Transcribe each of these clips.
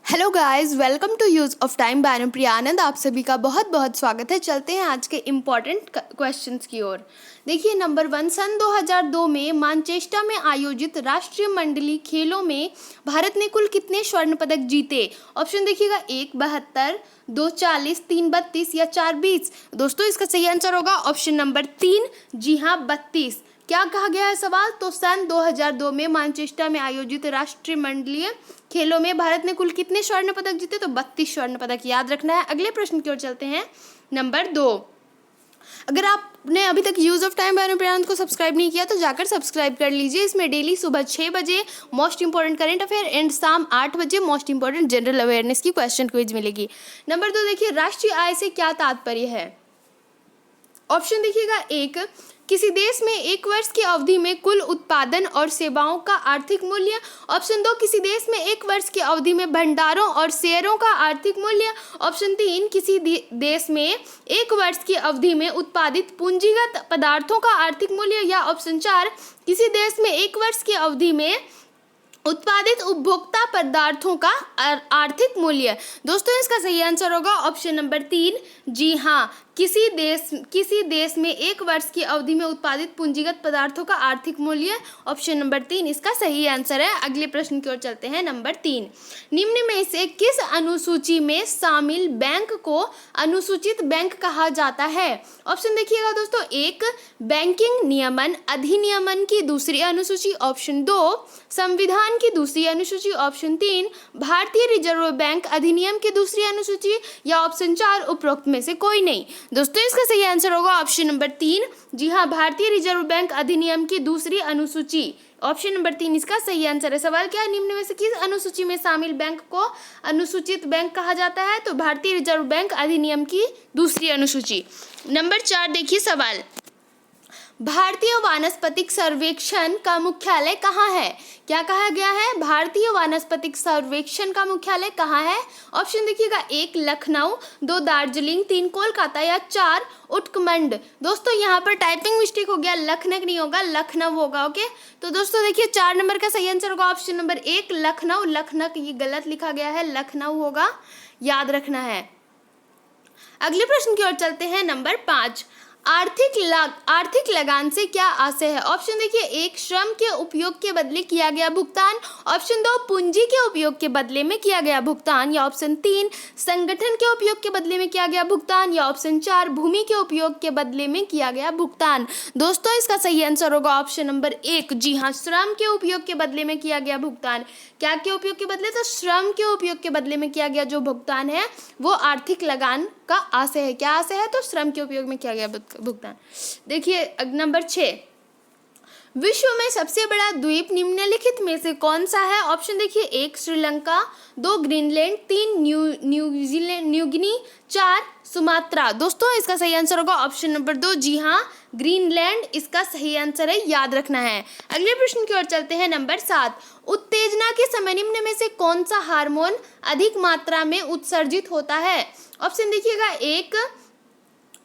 Hello guys, welcome to use of time by Anupriya Anand. आप सभी का बहुत बहुत स्वागत है। चलते हैं आज के इम्पॉर्टेंट क्वेश्चंस की ओर। देखिए नंबर 1, सन 2002 में मैनचेस्टर में आयोजित राष्ट्रीय मंडलीय खेलों में भारत ने कुल कितने स्वर्ण पदक जीते? ऑप्शन देखिएगा 1 72, 2 40, 3 32 या 4 20। दोस्तों इसका सही आंसर होगा ऑप्शन नंबर 3, जी हाँ 32। क्या कहा गया है सवाल? तो सन 2002 में मैनचेस्टर में आयोजित राष्ट्रीय मंडलीय खेलों में भारत ने कुल कितने स्वर्ण पदक जीते? तो 32 स्वर्ण पदक याद रखना है। अगले प्रश्न की ओर चलते हैं। नंबर 2, अगर आपने अभी तक use of time by Anupriya Anand को सब्सक्राइब नहीं किया तो जाकर सब्सक्राइब कर लीजिए। इसमें डेली सुबह 6 बजे most important current affair and शाम 8 बजे मोस्ट इंपॉर्टेंट जनरल अवेयरनेस की क्वेश्चन क्विज मिलेगी। नंबर 2 देखिए, राष्ट्रीय आय से क्या तात्पर्य है? ऑप्शन देखिएगा 1, किसी देश में एक वर्ष की अवधि में कुल उत्पादन और सेवाओं का आर्थिक मूल्य। ऑप्शन 2, किसी देश में एक वर्ष की अवधि में भंडारों और शेयरों का आर्थिक मूल्य। ऑप्शन 3, किसी देश में एक वर्ष की अवधि में उत्पादित पूंजीगत पदार्थों का आर्थिक मूल्य। या ऑप्शन 4, किसी देश में एक वर्ष की अवधि में उत्पादित उपभोक्ता पदार्थों का आर्थिक मूल्य। दोस्तों इसका सही आंसर होगा ऑप्शन नंबर 3, जी हाँ किसी देश में एक वर्ष की अवधि में उत्पादित पूंजीगत पदार्थों का आर्थिक मूल्य। ऑप्शन नंबर 3 इसका सही आंसर है। अगले प्रश्न की ओर चलते हैं। नंबर 3, निम्न में से किस अनुसूची में शामिल बैंक को अनुसूचित बैंक कहा जाता है? ऑप्शन देखिएगा दोस्तों, 1 बैंकिंग नियमन अधिनियमन की दूसरी अनुसूची। ऑप्शन 2 संविधान की दूसरी अनुसूची। ऑप्शन 3 भारतीय रिजर्व बैंक अधिनियम की दूसरी अनुसूची। या ऑप्शन 4 उपरोक्त में से कोई नहीं। दोस्तों इसका सही आंसर होगा ऑप्शन नंबर 3, जी हाँ भारतीय रिजर्व बैंक अधिनियम की दूसरी अनुसूची। ऑप्शन नंबर 3 इसका सही आंसर है। सवाल क्या है? निम्न में से किस अनुसूची में शामिल बैंक को अनुसूचित बैंक कहा जाता है? तो भारतीय रिजर्व बैंक अधिनियम की दूसरी अनुसूची। नंबर 4 देखिए सवाल, भारतीय वानस्पतिक सर्वेक्षण का मुख्यालय कहाँ है? क्या कहा गया है? भारतीय वानस्पतिक सर्वेक्षण का मुख्यालय कहाँ है? ऑप्शन देखिएगा 1 लखनऊ, 2 दार्जिलिंग, 3 कोलकाता या 4 उत्तराखंड। दोस्तों यहाँ पर टाइपिंग मिस्टेक हो गया, लखनऊ नहीं होगा लखनऊ होगा। ओके, तो दोस्तों देखिए 4 नंबर का सही आंसर होगा ऑप्शन नंबर 1 लखनऊ। लखनऊ ये गलत लिखा गया है, लखनऊ होगा, याद रखना है। अगले प्रश्न की ओर चलते हैं। नंबर 5, आर्थिक लगान से क्या आशय है? ऑप्शन देखिए 1 श्रम के उपयोग के बदले किया गया भुगतान। ऑप्शन 2 पूंजी के उपयोग के बदले में किया गया भुगतान। या ऑप्शन 3 संगठन के उपयोग के बदले में किया गया भुगतान। या ऑप्शन 4 भूमि के उपयोग के बदले में किया गया भुगतान। दोस्तों इसका सही आंसर होगा ऑप्शन नंबर 1, जी हाँ श्रम के उपयोग के बदले में किया गया भुगतान। क्या के उपयोग के बदले? तो श्रम के उपयोग के बदले में किया गया जो भुगतान है वो आर्थिक लगान का आशय है। क्या आशय है? तो श्रम के उपयोग में किया गया भुगतान। देखिए नंबर 6, विश्व में सबसे बड़ा द्वीप निम्नलिखित में से कौन सा है? ऑप्शन देखिए 1 श्रीलंका, 2 ग्रीनलैंड, 3 न्यूगिनी, 4 सुमात्रा। दोस्तों इसका सही आंसर होगा ऑप्शन नंबर 2, जी हाँ ग्रीनलैंड इसका सही आंसर है, याद रखना है। अगले प्रश्न की ओर चलते हैं। नंबर 7, उत्तेजना के समय निम्न में से कौन सा हार्मोन अधिक मात्रा में उत्सर्जित होता है? ऑप्शन देखिएगा 1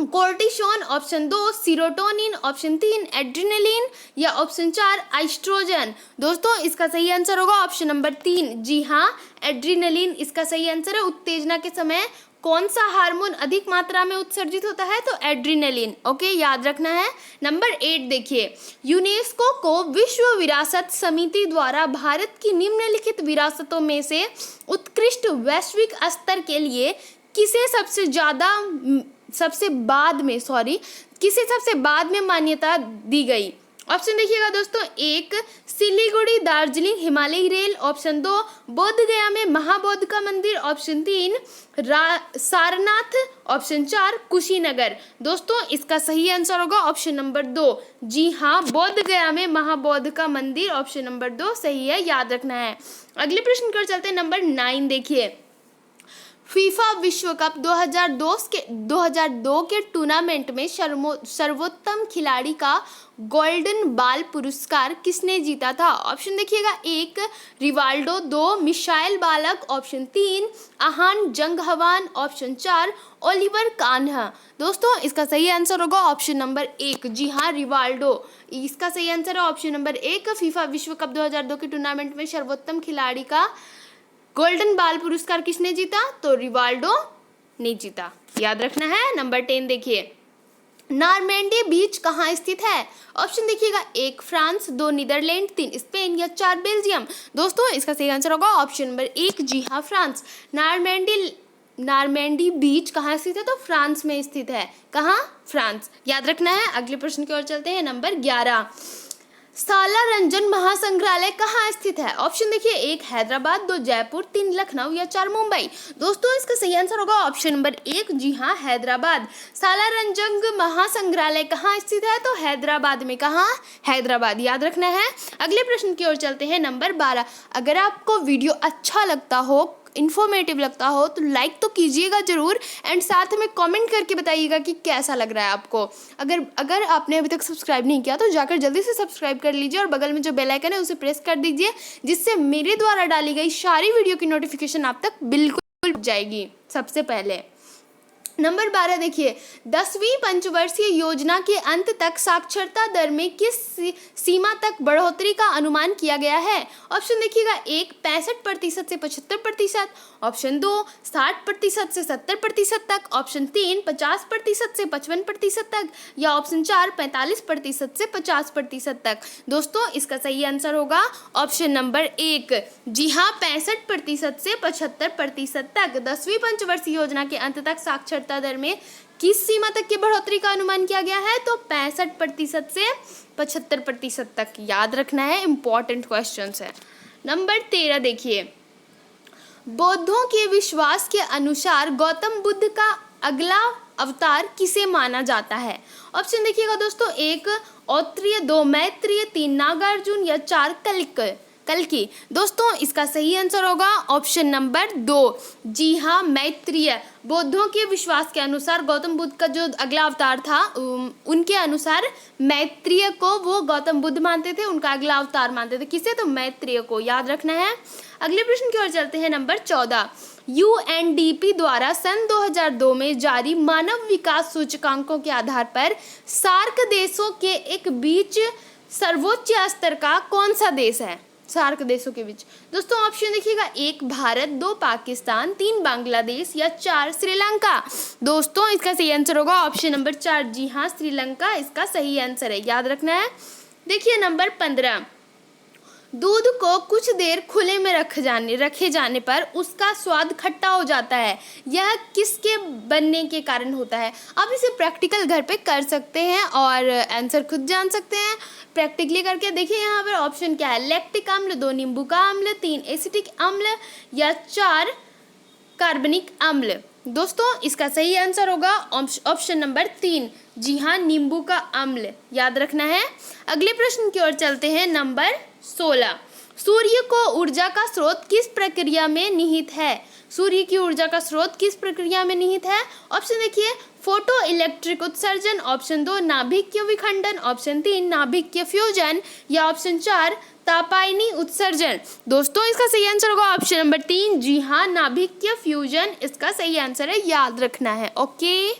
cortisone, option 2 serotonin, option 3 adrenaline या ऑप्शन 4 एस्ट्रोजन। दोस्तों इसका सही आंसर होगा ऑप्शन नंबर 3, जी हाँ एड्रेनलिन इसका सही आंसर है। उत्तेजना के समय कौन सा हार्मोन अधिक मात्रा में उत्सर्जित होता है? तो एड्रेनलिन। ओके, याद रखना है। नंबर 8 देखिए, यूनेस्को को विश्व विरासत समिति द्वारा भारत की निम्नलिखित विरासतों में से उत्कृष्ट वैश्विक स्तर के लिए किसे सबसे बाद में मान्यता दी गई? ऑप्शन देखिएगा दोस्तों, 1 सिलीगुड़ी दार्जिलिंग हिमालयी रेल। ऑप्शन 2 बोध गया में महाबोध का मंदिर। ऑप्शन 3 सारनाथ। ऑप्शन 4 कुशीनगर। दोस्तों इसका सही आंसर होगा ऑप्शन नंबर 2, जी हाँ बोध गया में महाबोध का मंदिर। ऑप्शन नंबर 2 सही है, याद रखना है। अगले प्रश्न की ओर चलते हैं। नंबर 9 देखिए, फीफा विश्व कप 2002 के टूर्नामेंट में सर्वोत्तम खिलाड़ी का गोल्डन बॉल पुरस्कार किसने जीता था? ऑप्शन देखिएगा 1 रिवाल्डो, 2 मिशाइल बालक, ऑप्शन 3 आहान जंगहवान, ऑप्शन 4 ओलिवर कान्हा। दोस्तों इसका सही आंसर होगा ऑप्शन नंबर 1, जी हाँ रिवाल्डो इसका सही आंसर है ऑप्शन नंबर 1। फीफा विश्व कप 2002 के टूर्नामेंट में सर्वोत्तम खिलाड़ी का गोल्डन बाल पुरस्कार किसने जीता? तो रिवाल्डो ने जीता, याद रखना है। नंबर 10 देखिए, नॉर्मैंडी बीच कहाँ स्थित है? ऑप्शन देखिएगा, 1 फ्रांस, 2 नीदरलैंड, 3 स्पेन या 4 बेल्जियम। दोस्तों इसका सही आंसर होगा ऑप्शन नंबर 1, जी हाँ फ्रांस। नॉर्मैंडी बीच कहाँ स्थित है? तो फ्रांस में स्थित है। कहाँ? फ्रांस, याद रखना है। अगले प्रश्न की ओर चलते हैं। नंबर 11, सालारजंग महासंग्रहालय कहाँ स्थित है? ऑप्शन देखिए, 1 हैदराबाद, 2 जयपुर, 3 लखनऊ या 4 मुंबई। दोस्तों इसका सही आंसर होगा ऑप्शन नंबर 1, जी हाँ हैदराबाद। सालारजंग महासंग्रहालय कहाँ स्थित है? तो हैदराबाद में। कहाँ? हैदराबाद, याद रखना है। अगले प्रश्न की ओर चलते हैं। नंबर 12, अगर आपको वीडियो अच्छा लगता हो, इन्फॉर्मेटिव लगता हो तो लाइक तो कीजिएगा जरूर, एंड साथ में कमेंट करके बताइएगा कि कैसा लग रहा है आपको। अगर आपने अभी तक सब्सक्राइब नहीं किया तो जाकर जल्दी से सब्सक्राइब कर लीजिए और बगल में जो बेल आइकन है उसे प्रेस कर दीजिए, जिससे मेरे द्वारा डाली गई सारी वीडियो की नोटिफिकेशन आप तक बिल्कुल जाएगी सबसे पहले। नंबर 12 देखिए, 10वीं पंचवर्षीय योजना के अंत तक साक्षरता दर में किस सीमा तक बढ़ोतरी का अनुमान किया गया है? ऑप्शन देखिएगा, 1 65% से 75%, ऑप्शन 2 60% से 70% तक, ऑप्शन 3 50% से 55% तक, या ऑप्शन 4 45% से 50% तक। दोस्तों इसका सही आंसर होगा ऑप्शन नंबर 1, जी हाँ 65% से 75% तक। 10वीं पंचवर्षीय योजना के अंत तक साक्षरता दर में किस सीमा तक की बढ़ोतरी का अनुमान किया गया है? तो 65% से 75% तक, याद रखना है। इंपॉर्टेंट क्वेश्चंस है। नंबर 13 देखिए, बौद्धों के विश्वास के अनुसार गौतम बुद्ध का अगला अवतार किसे माना जाता है? ऑप्शन देखिएगा दोस्तों, 1 औत्रेय, 2 मैत्रेय, 3 नागार्जुन या 4 कल्कि। दोस्तों इसका सही आंसर होगा ऑप्शन नंबर 2, जी हाँ मैत्रेय। बौद्धों के विश्वास के अनुसार गौतम बुद्ध का जो अगला अवतार था, उनके अनुसार मैत्रेय को वो गौतम बुद्ध मानते थे, उनका अगला अवतार मानते थे। किसे? तो मैत्रेय को, याद रखना है। अगले प्रश्न की ओर चलते हैं। नंबर 14, UNDP द्वारा सन 2002 में जारी मानव विकास सूचकांकों के आधार पर सार्क देशों के एक बीच सर्वोच्च स्तर का कौन सा देश है? सार्क देशों के बीच दोस्तों ऑप्शन देखिएगा, 1 भारत, 2 पाकिस्तान, 3 बांग्लादेश या 4 श्रीलंका। दोस्तों इसका सही आंसर होगा ऑप्शन नंबर 4, जी हाँ श्रीलंका इसका सही आंसर है, याद रखना है। देखिए नंबर 15, दूध को कुछ देर खुले में रखे जाने पर उसका स्वाद खट्टा हो जाता है, यह किसके बनने के कारण होता है? आप इसे प्रैक्टिकल घर पे कर सकते हैं और आंसर खुद जान सकते हैं प्रैक्टिकली करके। देखिए यहाँ पर ऑप्शन क्या है, लैक्टिक अम्ल, 2 नींबू का अम्ल, 3 एसिटिक अम्ल या 4 कार्बनिक अम्ल। दोस्तों इसका सही आंसर होगा ऑप्शन नंबर 3, जी हाँ नींबू का अम्ल, याद रखना है। अगले प्रश्न की ओर चलते हैं। नंबर 16, सूर्य को ऊर्जा का स्रोत किस प्रक्रिया में निहित है? सूर्य की ऊर्जा का स्रोत किस प्रक्रिया में निहित है? ऑप्शन देखिए, फोटो इलेक्ट्रिक उत्सर्जन, ऑप्शन 2 नाभिकीय विखंडन, ऑप्शन 3 नाभिकीय फ्यूजन या ऑप्शन 4 तापायनी उत्सर्जन। दोस्तों इसका सही आंसर होगा ऑप्शन नंबर 3, जी हाँ नाभिकीय फ्यूजन इसका सही आंसर है, याद रखना है। ओके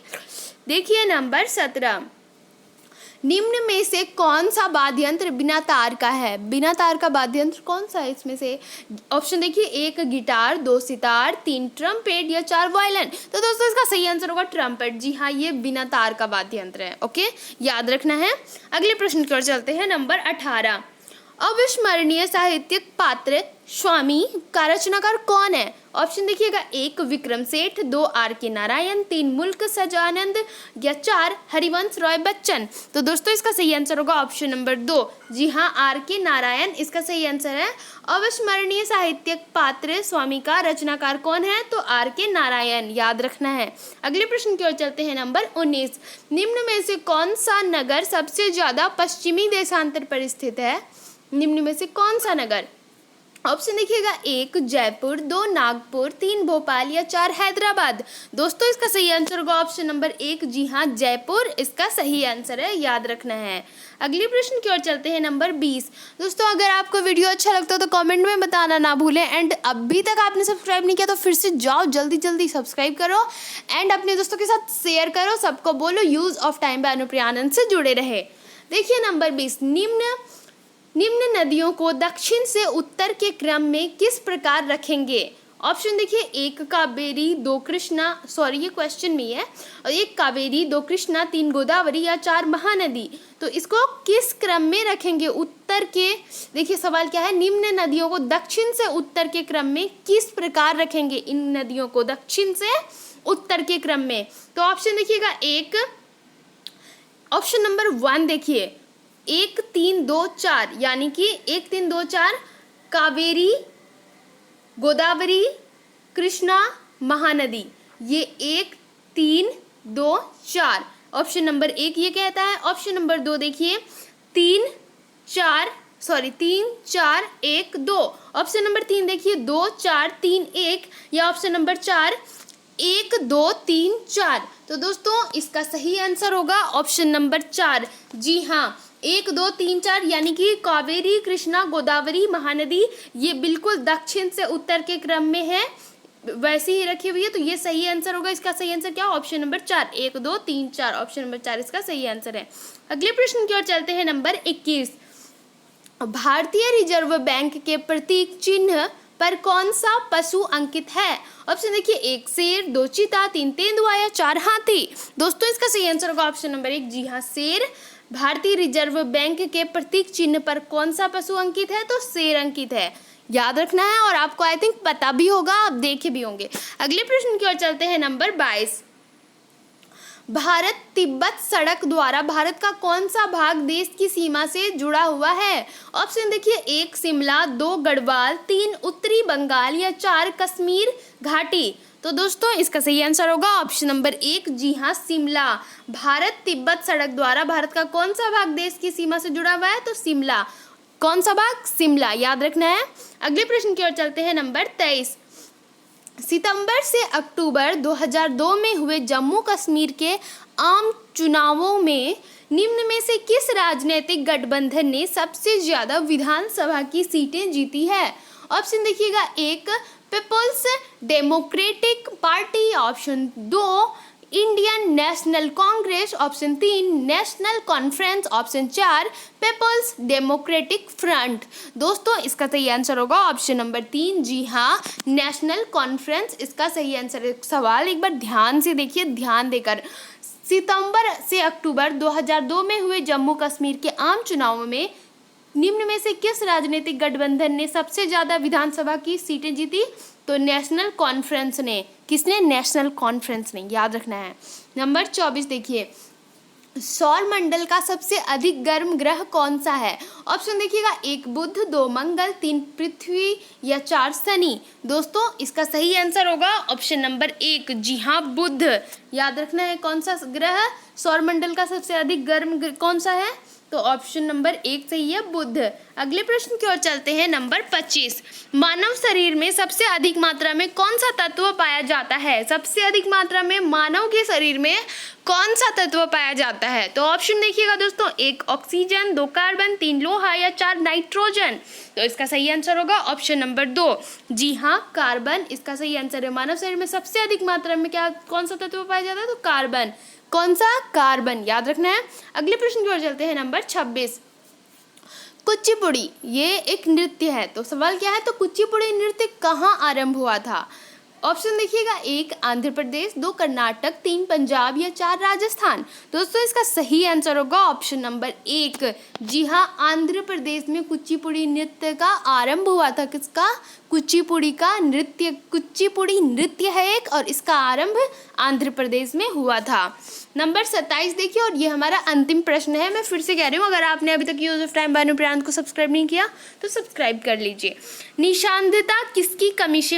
देखिए नंबर 17, निम्न में से कौन सा वाद्य यंत्र बिना तार का है? बिना तार का वाद्य यंत्र कौन सा है इसमें से? ऑप्शन देखिए, 1 गिटार, 2 सितार, 3 ट्रम्पेट या 4 वायलिन। तो दोस्तों इसका सही आंसर होगा ट्रम्पेट, जी हाँ ये बिना तार का वाद्य यंत्र है। ओके याद रखना है। अगले प्रश्न की ओर चलते हैं। नंबर 18, अविस्मरणीय साहित्यिक पात्र स्वामी का रचनाकार कौन है? ऑप्शन देखिएगा, 1 विक्रम सेठ, 2 R.K. नारायण, 3 मुल्क सजानंद या 4 हरिवंश रॉय बच्चन। तो दोस्तों इसका सही आंसर होगा ऑप्शन नंबर 2, जी हाँ R.K. नारायण इसका सही आंसर है। अविस्मरणीय साहित्यिक पात्र स्वामी का रचनाकार कौन है? तो R.K. नारायण, याद रखना है। अगले प्रश्न की ओर चलते हैं। नंबर 19, निम्न में से कौन सा नगर सबसे ज्यादा पश्चिमी देशांतर पर स्थित है? निम्न में से कौन सा नगर? ऑप्शन देखिएगा, 1 जयपुर, 2 नागपुर, 3 भोपाल या 4 हैदराबाद। दोस्तों इसका सही आंसर होगा ऑप्शन नंबर 1, जी हाँ जयपुर इसका सही आंसर है, याद रखना है। अगले प्रश्न की ओर चलते हैं। नंबर 20, दोस्तों अगर आपको वीडियो अच्छा लगता है तो कमेंट में बताना ना भूलें, एंड अभी तक आपने सब्सक्राइब नहीं किया तो फिर से जाओ जल्दी सब्सक्राइब करो एंड अपने दोस्तों के साथ शेयर करो, सबको बोलो use of time by Anupriya Anand से जुड़े रहे। देखिए नंबर 20, निम्न नदियों को दक्षिण से उत्तर के क्रम में किस प्रकार रखेंगे? ऑप्शन देखिए, एक कावेरी, दो कृष्णा, सॉरी ये क्वेश्चन में है, और एक कावेरी, दो कृष्णा, तीन गोदावरी या चार महानदी। तो इसको किस क्रम में रखेंगे? उत्तर के, देखिए सवाल क्या है, निम्न नदियों को दक्षिण से उत्तर के क्रम में किस प्रकार रखेंगे? इन नदियों को दक्षिण से उत्तर के क्रम में। तो ऑप्शन देखिएगा, एक ऑप्शन नंबर 1 देखिए, 1 3 2 4, यानी कि 1 3 2 4 कावेरी, गोदावरी, कृष्णा, महानदी, ये 1 3 2 4 ऑप्शन नंबर 1 ये कहता है। ऑप्शन नंबर 2 देखिए, 3 4 1 2। ऑप्शन नंबर 3 देखिए, 2 4 3 1, या ऑप्शन नंबर 4 1 2 3 4। तो दोस्तों इसका सही आंसर होगा ऑप्शन नंबर 4। जी हाँ, 1 2 3 4 यानी कि कावेरी, कृष्णा, गोदावरी, महानदी ये बिल्कुल दक्षिण से उत्तर के क्रम में है, वैसे ही रखी हुई है। तो ये सही आंसर होगा। इसका सही आंसर क्या? ऑप्शन नंबर 4, 1 2 3 4, ऑप्शन नंबर 4 इसका सही आंसर है। अगले प्रश्न की ओर चलते हैं, नंबर 21। भारतीय रिजर्व बैंक के प्रतीक चिन्ह पर कौन सा पशु अंकित है? ऑप्शन देखिए, 1 शेर, 2 चीता, 3 तेंदुआ या 4 हाथी। दोस्तों इसका सही आंसर होगा ऑप्शन नंबर 1, जी हाँ शेर। भारतीय रिजर्व बैंक के प्रतीक चिन्ह पर कौन सा पशु अंकित है? तो शेर अंकित है, याद रखना है। और आपको आई थिंक पता भी होगा, आप देखे भी होंगे। अगले प्रश्न की ओर चलते हैं, नंबर 22। भारत तिब्बत सड़क द्वारा भारत का कौन सा भाग देश की सीमा से जुड़ा हुआ है? ऑप्शन देखिए, 1 शिमला, 2 गढ़वाल, 3 उत्तरी बंगाल या 4 कश्मीर घाटी। तो दोस्तों इसका सही आंसर होगा ऑप्शन नंबर 1, जी हाँ शिमला। भारत तिब्बत सड़क द्वारा भारत का कौन सा भाग देश की सीमा से जुड़ा हुआ है? तो शिमला। कौन सा भाग? शिमला, याद रखना है। अगले प्रश्न की ओर चलते हैं, नंबर 23। सितंबर से अक्टूबर 2002 में हुए जम्मू कश्मीर के आम चुनावों में निम्न में से किस राजनीतिक गठबंधन ने सबसे ज्यादा विधानसभा की सीटें जीती है? ऑप्शन देखिएगा, 1 Peoples Democratic Party, option 2 Indian National Congress, option 3 National Conference, option 4 Peoples Democratic Front. दोस्तों इसका सही आंसर होगा ऑप्शन नंबर 3, जी हाँ नेशनल कॉन्फ्रेंस इसका सही आंसर है। सवाल एक बार ध्यान से देखिए, ध्यान देकर। सितंबर से अक्टूबर 2002 में हुए जम्मू कश्मीर के आम चुनावों में निम्न में से किस राजनीतिक गठबंधन ने सबसे ज्यादा विधानसभा की सीटें जीती? तो नेशनल कॉन्फ्रेंस ने। किसने? नेशनल कॉन्फ्रेंस ने, याद रखना है। नंबर 24 देखिए, सौर मंडल का सबसे अधिक गर्म ग्रह कौन सा है? ऑप्शन देखिएगा, 1 बुध, 2 मंगल, 3 पृथ्वी या 4 शनि। दोस्तों इसका सही आंसर होगा ऑप्शन नंबर 1, जी हाँ बुध। याद रखना है कौन सा ग्रह सौर मंडल का सबसे अधिक गर्म कौन सा है? तो ऑप्शन नंबर 1 सही है, बुध। अगले प्रश्न की ओर चलते हैं, नंबर 25। मानव शरीर में सबसे अधिक मात्रा में कौन सा तत्व पाया जाता है? सबसे अधिक मात्रा में मानव के शरीर में कौन सा तत्व पाया जाता है? तो ऑप्शन देखिएगा दोस्तों, 1 ऑक्सीजन, 2 कार्बन, 3 लोहा या 4 नाइट्रोजन। तो इसका सही आंसर होगा ऑप्शन नंबर 2, जी हाँ कार्बन इसका सही आंसर है। मानव शरीर में सबसे अधिक मात्रा में क्या कौन सा तत्व पाया जाता है? तो कार्बन। कौन सा? कार्बन, याद रखना है। अगले प्रश्न की ओर चलते हैं, नंबर 26। कुचिपुड़ी ये एक नृत्य है, तो सवाल क्या है? तो कुचिपुड़ी नृत्य कहाँ आरंभ हुआ था? ऑप्शन देखिएगा, 1 आंध्र प्रदेश, 2 कर्नाटक, 3 पंजाब या 4 राजस्थान। दोस्तों इसका सही आंसर होगा ऑप्शन नंबर 1, जी हाँ आंध्र प्रदेश में कुचिपुड़ी नृत्य का आरंभ हुआ था। किसका? कुचिपुड़ी का नृत्य। कुचिपुड़ी नृत्य है एक, और इसका आरंभ आंध्र प्रदेश में हुआ था। नंबर 27 देखिए, और ये हमारा अंतिम प्रश्न है। मैं फिर से कह रही हूँ, अगर आपने अभी तक यूज ऑफ टाइम बाय प्रियांत को सब्सक्राइब नहीं किया तो सब्सक्राइब कर लीजिए। निशानदेहता किसकी कमी से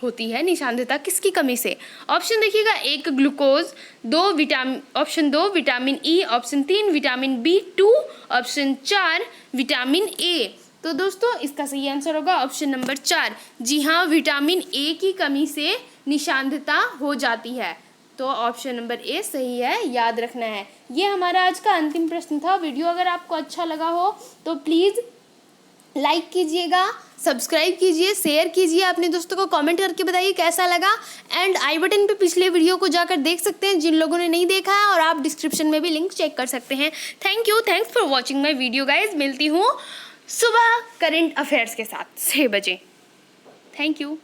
होती है? निशानदेहता किसकी कमी से? ऑप्शन देखिएगा, 1 glucose, 2 vitamin, option 2 vitamin E, option 3 vitamin B2, option 4 vitamin A. तो दोस्तों इसका सही आंसर होगा ऑप्शन नंबर 4, जी हाँ विटामिन ए की कमी से निशानदेहता हो जाती है। तो ऑप्शन नंबर ए सही है, याद रखना है। ये हमारा आज का अंतिम प्रश्न था। वीडियो अगर आपको अच्छा लगा हो तो प्लीज़ लाइक कीजिएगा, सब्सक्राइब कीजिए, शेयर कीजिए, अपने दोस्तों को कमेंट करके बताइए कैसा लगा। एंड आई बटन पे पिछले वीडियो को जाकर देख सकते हैं जिन लोगों ने नहीं देखा है, और आप डिस्क्रिप्शन में भी लिंक चेक कर सकते हैं। Thank you, thanks for watching my video guys. मिलती हूँ सुबह करंट अफेयर्स के साथ 6 बजे। Thank you.